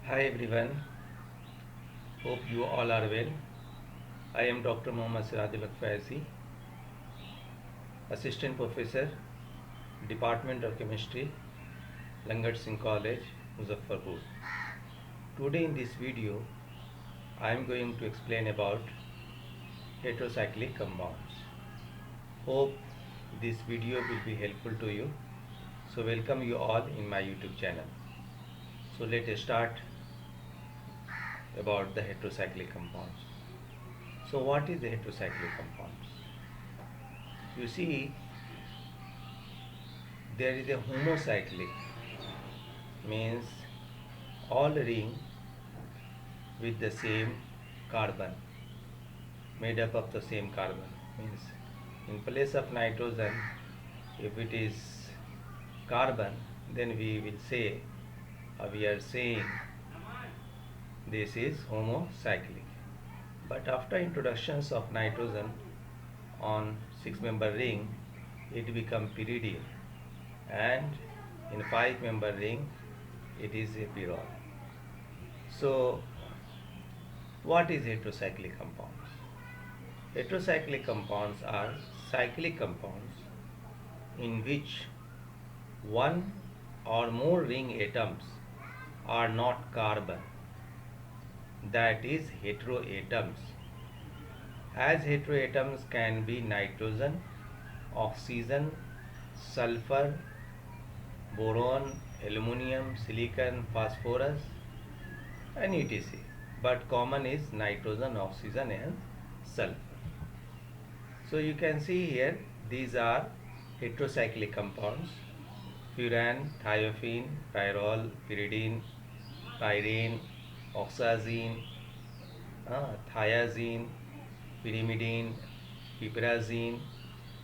Hi everyone, hope you all are well. I am Dr. Mohammad Sirajul Faizi, Assistant Professor, Department of Chemistry, Langat Singh College, Muzaffarpur. Today in this video, I am going to explain about heterocyclic compounds. Hope this video will be helpful to you. So welcome you all in my YouTube channel. So let us start about the heterocyclic compounds. So what is the heterocyclic compounds? You see, there is a homocyclic, means all ring with the same carbon, made up of the same carbon, means in place of nitrogen, if it is carbon, then we will say, we are saying this is homocyclic. But after introductions of nitrogen on 6-member ring, it becomes pyridine, and in 5-member ring it is a pyrrole. So what is heterocyclic compounds? Heterocyclic compounds are cyclic compounds in which one or more ring atoms are not carbon, that is heteroatoms. As heteroatoms can be nitrogen, oxygen, sulfur, boron, aluminum, silicon, phosphorus, and etc. But common is nitrogen, oxygen, and sulfur. So you can see here these are heterocyclic compounds: furan, thiophene, pyrrole, pyridine, pyrene, oxazine, thiazine, pyrimidine, piperazine,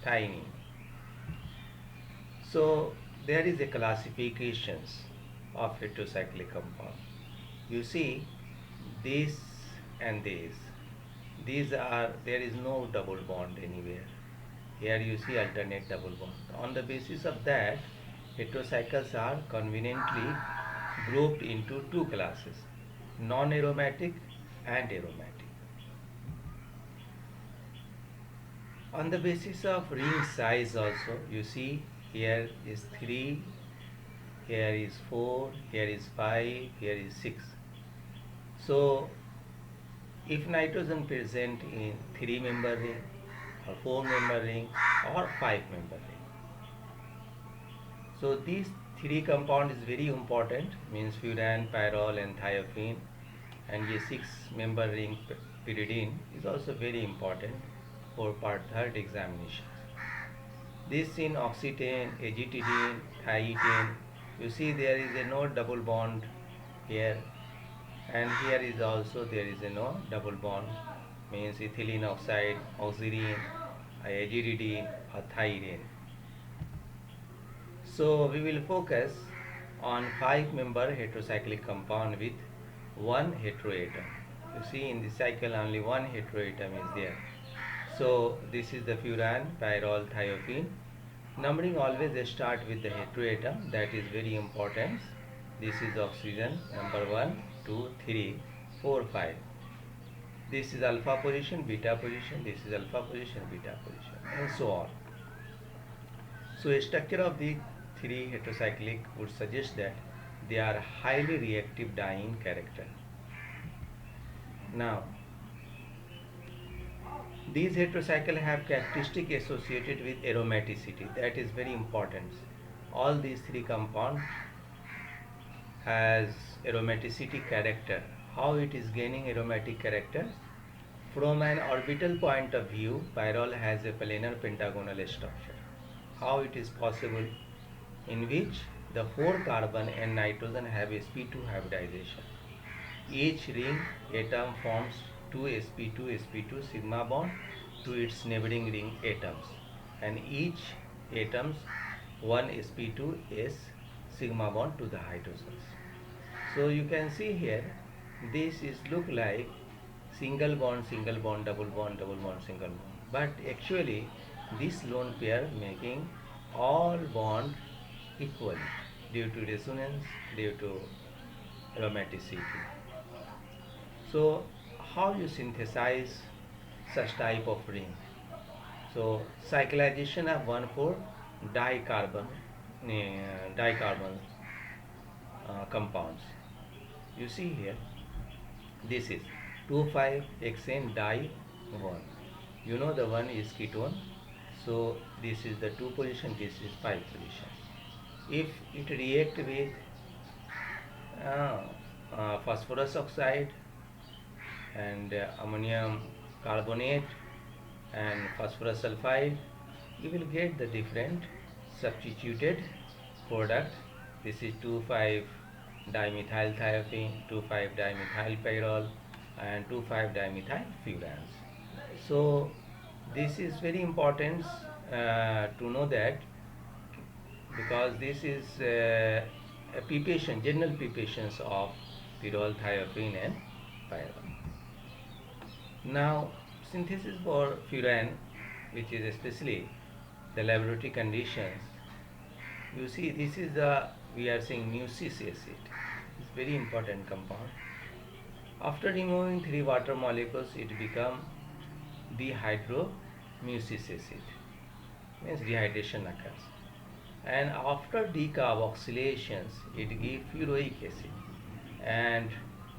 thionine. So there is a classifications of heterocyclic compound. You see this and this. These are, there is no double bond anywhere. Here you see alternate double bond. On the basis of that, heterocycles are conveniently grouped into two classes: non-aromatic and aromatic. On the basis of ring size also, you see here is 3, here is 4, here is 5, here is 6. So if nitrogen present in 3-member ring or 4-member ring or 5-member ring, so these three compound is very important, means furan, pyrrole, and thiophene, and a 6-member ring pyridine is also very important for part 3rd examination. This in oxetane, azetidine, thietane, you see there is a no double bond here, and here is also there is a no double bond, means ethylene oxide, oxirine, aziridine, or thyrine. So we will focus on 5-member heterocyclic compound with one heteroatom. You see in the cycle only one heteroatom is there. So this is the furan, pyrrole, thiophene. Numbering always start with the heteroatom, that is very important. This is oxygen, number 1, 2, 3, 4, 5. This is alpha position, beta position, this is alpha position, beta position, and so on. So a structure of the 3 heterocyclic would suggest that they are highly reactive diene character. Now, these heterocycles have characteristic associated with aromaticity, that is very important. All these 3 compounds has aromaticity character. How it is gaining aromatic character? From an orbital point of view, pyrrole has a planar pentagonal structure. How it is possible? In which the 4 carbon and nitrogen have sp2 hybridization. Each ring atom forms 2 sp2 sigma bond to its neighboring ring atoms, and each atoms 1 sp2 s sigma bond to the hydrogens. So you can see here this is look like single bond, double bond, double bond, single bond, but actually this lone pair making all bond equal due to resonance, due to aromaticity. So how you synthesize such type of ring? So cyclization of 1,4 dicarbon dicarbon compounds. You see here, this is 2,5-hexane di 1. You know the one is ketone, so this is the 2 position, this is 5 position. If it react with uh, phosphorus oxide and ammonium carbonate and phosphorus sulfide, you will get the different substituted product. This is 2,5 dimethyl thiophene, 2,5 dimethyl pyrrole and 2,5 dimethyl furans. So this is very important to know that, because this is a prepation, general preparations of pyrrole, thiophene and pyrrole. Now synthesis for furan, which is especially the laboratory conditions, you see this is the, we are saying mucic acid. It's very important compound. After removing 3 water molecules, it become dehydromucic acid, means dehydration occurs, and after decarboxylations it gives furoic acid, and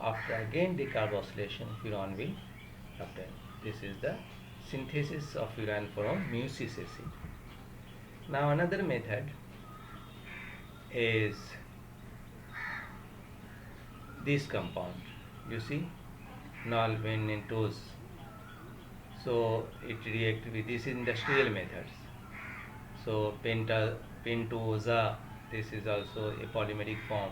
after again decarboxylation furan will obtain. This is the synthesis of furan from mucic acid. Now another method is this compound, you see, nalbenentose. So it reacts with this industrial methods. So pentosa, this is also a polymeric form.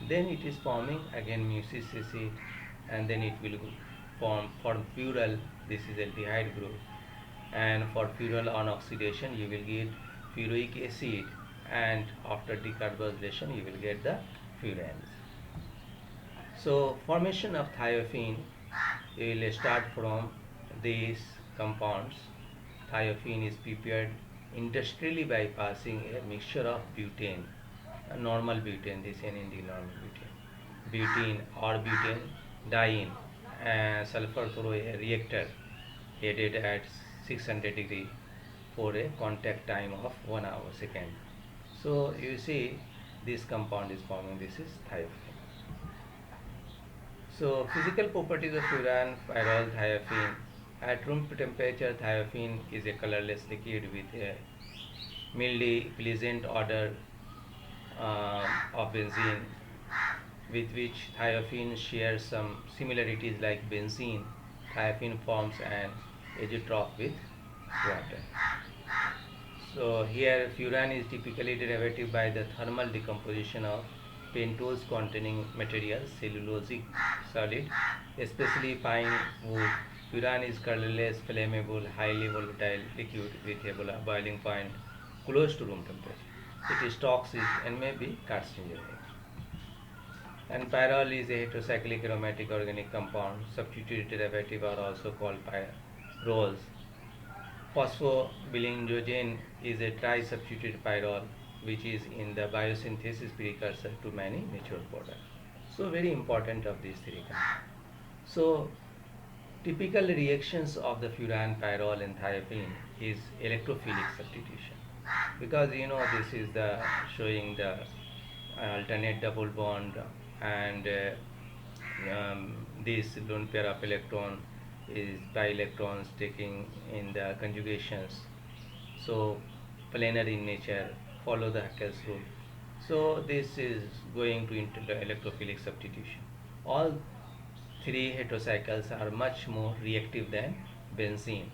Then it is forming again mucic acid, and then it will form fural. This is aldehyde group, and for fural on oxidation you will get furoic acid, and after decarbonization you will get the furans. So formation of thiophene, you will start from these compounds. Thiophene is prepared industrially by passing a mixture of butane, a normal butane, this NND normal butane or butane diene, and sulfur through a reactor heated at 600 degree for a contact time of 1 hour second. So you see this compound is forming, this is thiophene. So physical properties of furan, pyrrole, thiophene. At room temperature, thiophene is a colorless liquid with a mildy, pleasant odor of benzene, with which thiophene shares some similarities like benzene. Thiophene forms an azeotrope with water. So here furan is typically derivative by the thermal decomposition of pentose containing materials, cellulosic solid, especially pine wood. Furan is colorless, flammable, highly volatile liquid with a boiling point close to room temperature. It is toxic and may be carcinogenic. And pyrrole is a heterocyclic aromatic organic compound. Substituted derivative are also called pyrroles. Phosphobilindrogen is a tri-substituted pyrrole, which is in the biosynthesis precursor to many natural products. So very important of these three compounds. So typical reactions of the furan, pyrrole and thiophene is electrophilic substitution, because you know this is the showing the alternate double bond, and this lone pair of electron is by electrons taking in the conjugations, so planar in nature, follow the Haeckel's rule. So this is going to into the electrophilic substitution. All three heterocycles are much more reactive than benzene.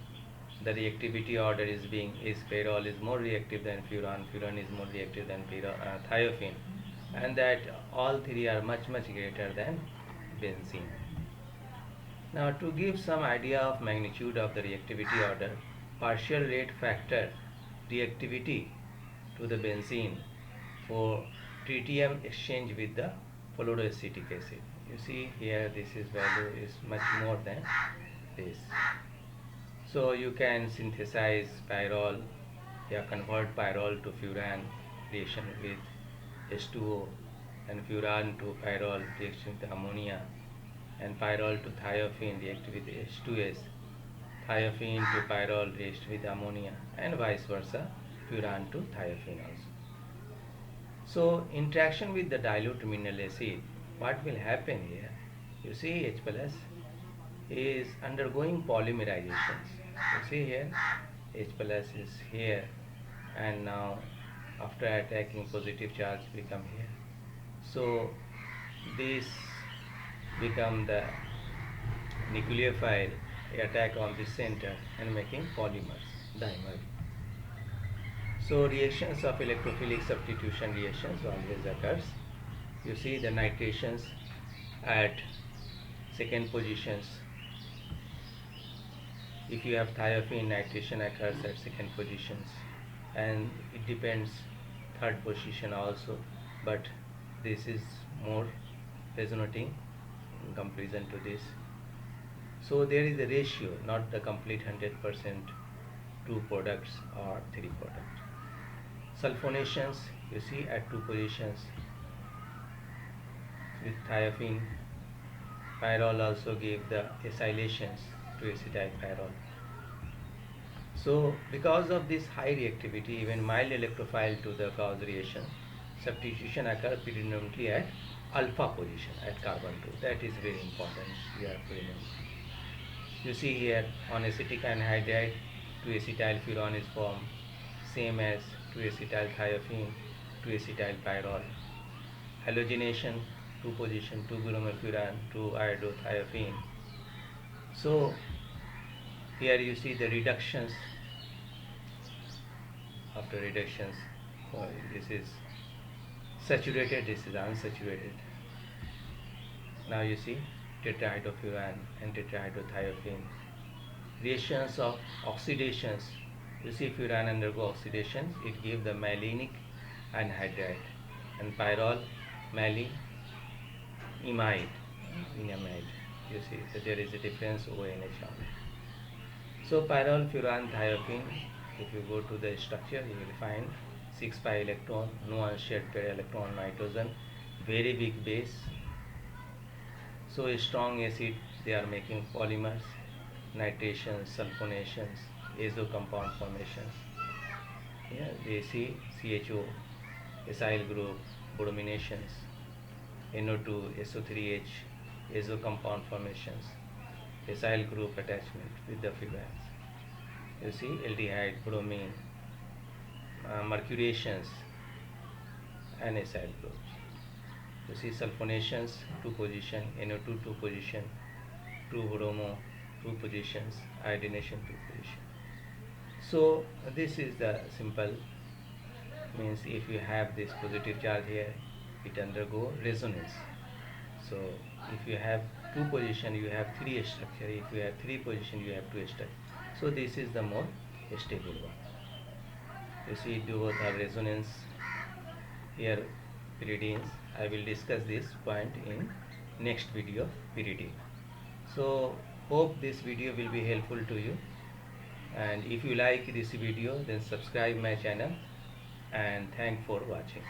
The reactivity order is pyrrole is more reactive than furan, furan is more reactive than thiophene, and that all three are much greater than benzene. Now to give some idea of magnitude of the reactivity order, partial rate factor reactivity to the benzene for tritium exchange with the fluoroacetic acid. You see here this is value is much more than this. So you can synthesize pyrrole, convert pyrrole to furan reaction with H2O, and furan to pyrrole reaction with ammonia, and pyrrole to thiophene react with H2S, thiophene to pyrrole react with ammonia, and vice versa, furan to thiophene also. So interaction with the dilute mineral acid, what will happen here? You see H plus is undergoing polymerizations. You see here H plus is here, and now after attacking positive charge become here. So this become the nucleophile attack on the center and making polymers, dimer. So reactions of electrophilic substitution reactions always occurs. You see the nitrations at second positions. If you have thiophene, nitration occurs at second positions, and it depends third position also, but this is more resonating in comparison to this. So there is a ratio, not the complete 100% 2 products or 3 products. Sulfonations, you see at 2 positions with thiophene. Pyrrole also gave the acylations to acetyl pyrrole. So because of this high reactivity, even mild electrophile to the cause reaction, substitution occurs predominantly at alpha position at carbon 2. That is very important. You have to remember. You see here on acetic anhydride 2 acetyl furan is formed, same as 2 acetyl thiophene, 2 acetyl pyrrole. Halogenation 2 position 2 bromofuran 2 iodothiophene. So here you see the reductions. After reductions, this is saturated, this is unsaturated. Now you see tetrahydrofuran and tetrahydrothiophene. Reactions of oxidations. You see furan undergo oxidation, it gives the malinic anhydride, and pyrrole malinimide, enamide. You see, so there is a difference ONH only. So pyrrole furan thiophene, if you go to the structure, you will find 6 pi electron, no unshared pair electron nitrogen, very big base. So a strong acid, they are making polymers, nitrations, sulfonations, azo compound formations. Yeah, they see CHO, acyl group, brominations, NO2, SO3H, azo compound formations, acyl group attachment with the furans. You see aldehyde, bromine, mercuriations, and acyl groups. You see sulfonations 2 position, NO2 2 position, 2 bromo 2 positions, iodination 2 position. So this is the simple, means if you have this positive charge here, it undergo resonance. So if you have 2 position, you have 3 structure. If you have 3 position, you have 2 structure. So this is the more stable one. You see both are resonance. Here pyridines. I will discuss this point in next video, pyridine. So hope this video will be helpful to you, and if you like this video, then subscribe my channel, and thank for watching.